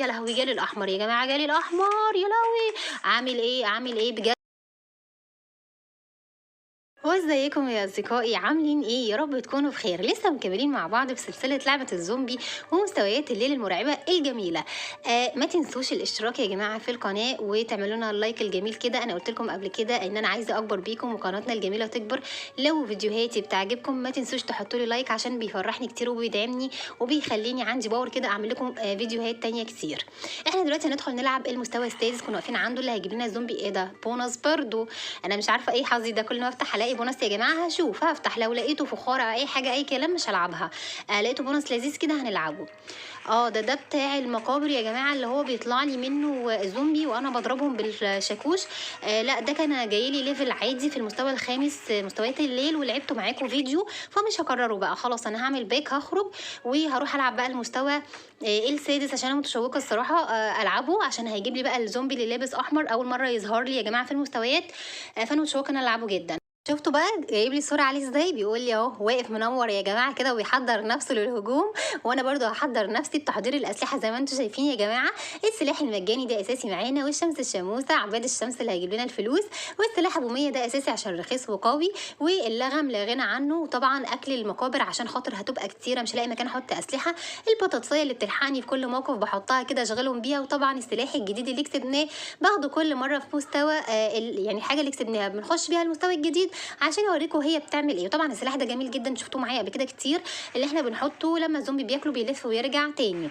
يا لهوي جالي الأحمر يا جماعة، جالي الأحمر يا لهوي! عامل إيه بجد. هو ازيكم يا أصدقائي عاملين ايه؟ يا رب تكونوا بخير. لسه مكملين مع بعض في سلسلة لعبة الزومبي ومستويات الليل المرعبة الجميلة. ما تنسوش الاشتراك يا جماعة في القناة وتعملوا لنا اللايك الجميل كده. انا قلت لكم قبل كده ان انا عايزة اكبر بيكم وقناتنا الجميلة تكبر. لو فيديوهاتي بتعجبكم ما تنسوش تحطوا لي لايك عشان بيفرحني كتير وبيدعمني وبيخليني عندي باور كده اعمل لكم فيديوهات تانية كتير. احنا دلوقتي هندخل نلعب المستوى السادس، كنا واقفين عنده اللي هيجيب لنا الزومبي. ايه ده؟ بونص برضو. انا مش عارفه ايه حظي ده، كل ما افتح الاقي بونص يا جماعه. هشوف هفتح، لو لقيته فخار او اي حاجه اي كلام مش هلعبها. لقيته بونص لذيذ كده هنلعبه. ده بتاع المقابر يا جماعه، اللي هو بيطلع لي منه زومبي وانا بضربهم بالشاكوش. لا ده كان جاي لي ليفل عادي في المستوى الخامس، مستويات الليل، ولعبته معاكم فيديو فمش هكرره بقى. خلاص انا هعمل باك، هخرج وهروح العب بقى المستوى السادس عشان انا متشوقه الصراحه العبه، عشان هيجيب لي بقى الزومبي اللي لابس احمر اول مره يظهر لي يا جماعه في المستويات. فانا متشوقه ان أنا العبه جدا. شفتوا بقى جايب لي صورة عليه ازاي؟ بيقول لي اهو واقف منور يا جماعة كده ويحضر نفسه للهجوم، وانا برضو هحضر نفسي بتحضير الاسلحة زي ما انتم شايفين يا جماعة. السلاح المجاني ده اساسي معانا، والشمس الشموسة عباد الشمس اللي هيجيب لنا الفلوس، والسلاح ابو 100 ده اساسي عشان رخيص وقوي، واللغم لا غنى عنه، وطبعا اكل المقابر عشان خاطر هتبقى كتيرة مش لاقي مكان احط اسلحة. البطاطسية اللي بتلحقني في كل موقف بحطها كده اشغلهم بيها، وطبعا السلاح الجديد اللي كسبناه باخده كل مرة في مستوى يعني الحاجة اللي كسبناها بنخش بيها المستوى الجديد عشان اوريكم هي بتعمل ايه. وطبعا السلاح ده جميل جدا، شفتوه معايا قبل كده كتير، اللي احنا بنحطه لما الزومبي بياكله بيلف ويرجع تاني.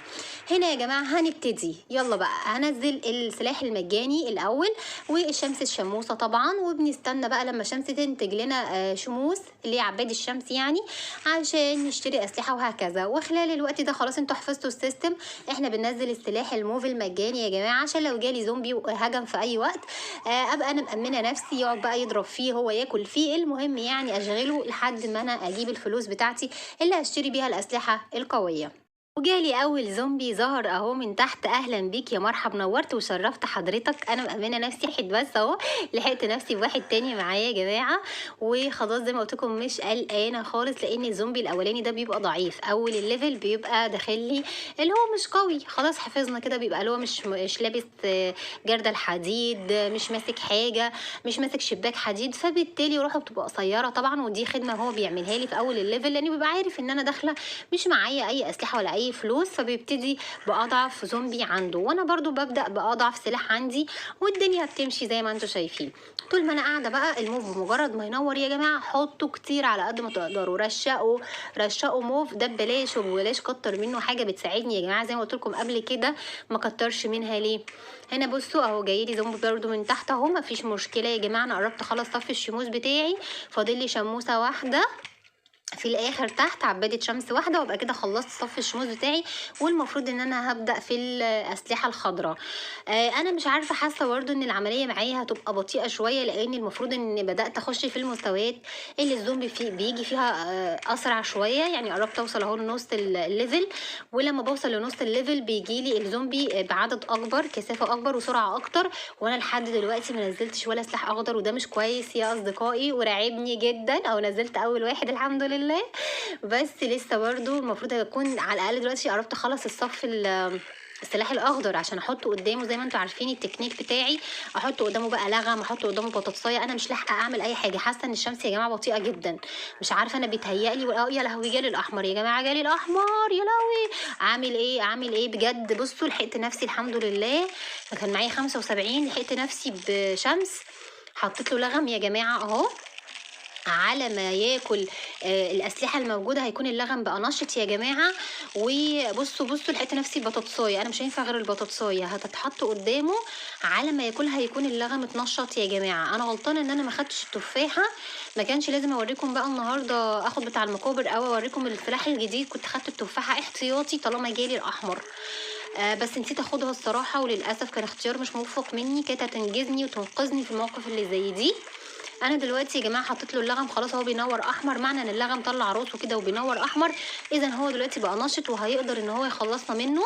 هنا يا جماعه هنبتدي، يلا بقى هنزل السلاح المجاني الاول والشمس الشموسه طبعا، وبنستنى بقى لما الشمس تنتج لنا شموس اللي هي عباد الشمس يعني، عشان نشتري اسلحه وهكذا. وخلال الوقت ده خلاص انتوا حفظتوا السيستم. احنا بننزل السلاح الموف المجاني يا جماعه عشان لو جالي زومبي وهجم في اي وقت ابقى انا مأمنه نفسي، يقعد بقى يضرب فيه هو ياكل فيه، المهم يعني اشغله لحد ما انا اجيب الفلوس بتاعتي اللي هشتري بيها الاسلحه القويه. وجالي اول زومبي ظهر اهو من تحت. اهلا بيك يا مرحب، نورت وشرفت حضرتك. انا مأمنه نفسي حد بس اهو، لحقت نفسي بواحد تاني معايا يا جماعه، وخلاص زي ما قلت لكم مش قلقانه خالص، لان الزومبي الاولاني ده بيبقى ضعيف. اول الليفل بيبقى داخل لي اللي هو مش قوي، خلاص حفظنا كده، بيبقى اللي هو مش لابس جردل الحديد، مش ماسك حاجه، مش ماسك شباك حديد، فبالتالي روحه بتبقى قصيره طبعا. ودي خدمه هو بيعملها لي في اول الليفل، لانه بيبقى عارف ان انا داخله مش معايا اي اسلحه ولا اي فلوس، فبيبتدي باضعف زومبي عنده، وانا برضو ببدا باضعف سلاح عندي، والدنيا بتمشي زي ما انتم شايفين. طول ما انا قاعده بقى الموف بمجرد ما ينور يا جماعه حطوا كتير على قد ما تقدروا، رشقوا موف ده ببلاش، وبلاش كتر منه، حاجه بتساعدني يا جماعه زي ما قلت لكم قبل كده ما كترش منها ليه. هنا بصوا اهو جايلي زومبي برضو من تحت اهو، مفيش مشكله يا جماعه. انا قربت اخلص صف الشموس بتاعي، فاضل لي شموسه واحده في الاخر تحت، عبادة شمس واحدة، وابقى كده خلصت صف الشموس بتاعي. والمفروض ان انا هبدأ في الاسلحة الخضراء. انا مش عارفة، حاسة برضو ان العملية معايا هتبقى بطيئة شوية، لان المفروض ان بدأت اخش في المستويات اللي الزومبي بيجي فيها اسرع شوية. يعني قربت اوصل اهو لنص الليفل، ولما بوصل لنص الليفل بيجي لي الزومبي بعدد اكبر، كثافة اكبر، وسرعة اكتر. وانا لحد دلوقتي ما نزلتش ولا سلاح اخضر، وده مش كويس يا اصدقائي وراعبني جدا. او نزلت اول واحد الحمد لله، بس لسه برضو المفروض هيكون على الاقل دلوقتي قربت اخلص الصف السلاح الاخضر عشان احطه قدامه. زي ما انتم عارفين التكنيك بتاعي، احط قدامه بقى لغم، احط قدامه بطاطسايه. انا مش لاحقه اعمل اي حاجه، حاسه ان الشمس يا جماعه بطيئه جدا، مش عارفه انا بيتهيألي يا لهوي جالي الاحمر يا جماعه، جالي الاحمر يا لهوي. عامل ايه بجد. بصوا لحقت نفسي الحمد لله، كان معايا 75، لحقت نفسي بشمس، حطيت له لغم يا جماعه اهو على ما ياكل الاسلحه الموجوده. هيكون اللغم بقى نشط يا جماعه. وبصوا لقيت نفسي بطاطسايه، انا مش هينفع غير البطاطسايه هتتحط قدامه على ما ياكلها يكون اللغم اتنشط يا جماعه. انا غلطانه ان انا ما خدتش التفاحه، ما كانش لازم اوريكم بقى النهارده اخد بتاع المقابر او اوريكم الفلاح الجديد، كنت خدت التفاحه احتياطي طالما جالي الاحمر. بس نسيت اخدها الصراحه، وللاسف كان اختيار مش موفق مني، كانت هتنجزني وتنقذني في المواقف اللي زي دي. انا دلوقتي يا جماعه حطيت له اللغم خلاص، هو بينور احمر، معنى ان اللغم طلع راسه كده وبينور احمر، اذا هو دلوقتي بقى نشط وهيقدر ان هو يخلصنا منه.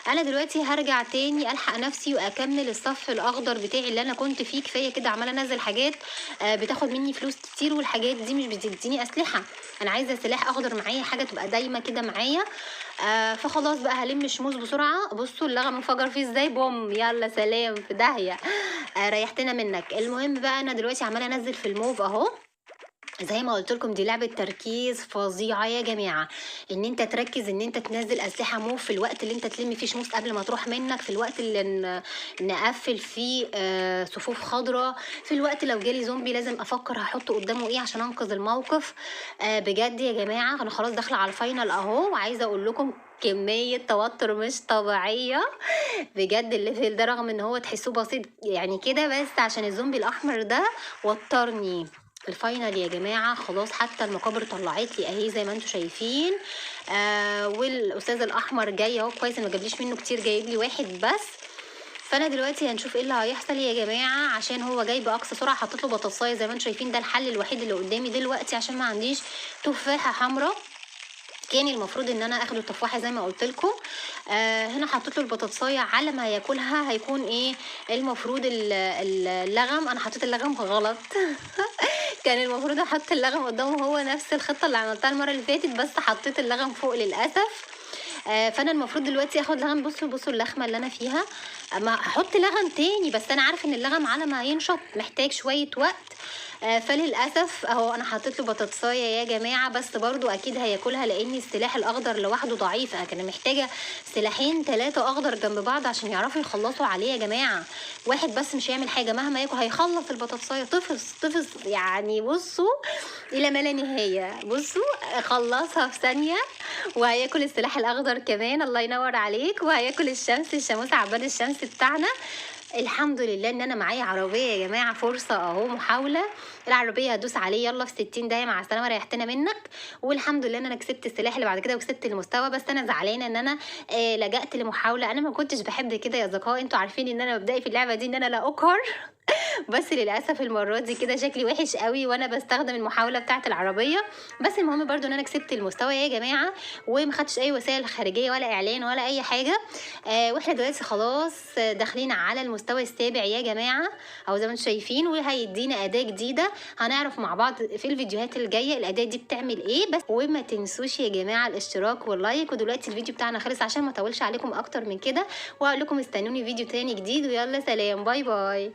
انا دلوقتي هرجع تاني الحق نفسي واكمل الصف الاخضر بتاعي اللي انا كنت فيه. كفايه كده عماله انزل حاجات بتاخد مني فلوس كتير، والحاجات دي مش بتديني اسلحه. انا عايزه سلاح اخضر معايا، حاجه تبقى دايمه كده معايا. فخلاص بقى هلم الشموس بسرعه. بصوا اللغم انفجر فيه ازاي، بوم، يلا سلام في داهيه. ريحتنا منك. المهم بقى انا دلوقتي عماله انزل في الموف اهو. زي ما قلت لكم دي لعبة تركيز فظيعة يا جماعة، ان انت تركز ان انت تنزل اسلحة موف في الوقت اللي انت تلم فيه شموس قبل ما تروح منك، في الوقت اللي نقفل فيه صفوف خضراء، في الوقت لو جالي زومبي لازم افكر هحط قدامه ايه عشان انقذ الموقف. بجد يا جماعة انا خلاص داخلة على الفاينل اهو، وعايزة اقول لكم كمية توتر مش طبيعية بجد. الليفل ده رغم ان هو تحسوه بسيط يعني كده، بس عشان الزومبي الاحمر ده وترني. الفاينل يا جماعة خلاص، حتى المقابر طلعت لي اهي زي ما انتم شايفين. والاستاذ الاحمر جاي اهو، كويس ما جابليش منه كتير، جايب لي واحد بس. فانا دلوقتي هنشوف ايه اللي هيحصل يا جماعه، عشان هو جاي باقصى سرعه. حطيت له بطاطسايه زي ما انتم شايفين، ده الحل الوحيد اللي قدامي دلوقتي عشان ما عنديش تفاحه حمراء. كان المفروض ان انا اخد التفاحه زي ما قلت لكم. هنا حطيت له البطاطسايه، على ما ياكلها هيكون ايه المفروض اللغم. انا حطيت اللغم غلط كان المفروض احط اللغم قدامه، هو نفس الخطه اللي عملتها المره اللي فاتت، بس حطيت اللغم فوق للاسف. فانا المفروض دلوقتي اخد لغم. بصوا اللخمه اللي انا فيها. ما احط لغم تاني، بس انا عارفه ان اللغم على ما ينشط محتاج شويه وقت. فللاسف اهو انا حطيت له بطاطسايه يا جماعه، بس برضو اكيد هياكلها لان السلاح الاخضر لوحده ضعيف. انا كان محتاجه سلاحين 3 اخضر جنب بعض عشان يعرفوا يخلصوا عليه يا جماعه. واحد بس مش هيعمل حاجه، مهما ياكل هيخلص البطاطسايه. طفص يعني. بصوا الى ما لا نهايه، بصوا خلصها في ثانيه. وهياكل السلاح الاخضر كمان، الله ينور عليك. وهياكل الشموس عباد الشمس بتاعنا. الحمد لله ان انا معايا عربيه يا جماعه، فرصه اهو، محاوله. العربيه هدوس عليه يلا في 60 دقيقه، مع السلامه ريحتنا منك. والحمد لله ان انا كسبت السلاح اللي بعد كده وكسبت المستوى. بس انا زعلانه ان انا لجأت لمحاوله. انا ما كنتش بحب كده يا اصدقائي، انتوا عارفين ان انا مبدئي في اللعبه دي ان انا لا اقهر بس للاسف المره دي كده شكلي وحش قوي وانا بستخدم المحاوله بتاعه العربيه. بس المهم برضو ان انا كسبت المستوى يا جماعه، وما خدتش اي وسائل خارجيه ولا اعلان ولا اي حاجه. واحنا دلوقتي خلاص داخلين على المستوى السابع يا جماعه، او زي ما انتم شايفين، وهيدينا اداه جديده. هنعرف مع بعض في الفيديوهات الجايه الاداه دي بتعمل ايه. بس وما تنسوش يا جماعه الاشتراك واللايك. ودلوقتي الفيديو بتاعنا خلص عشان ما اطولش عليكم اكتر من كده، واقول لكم استنوني فيديو تاني جديد. ويلا سلام، باي باي.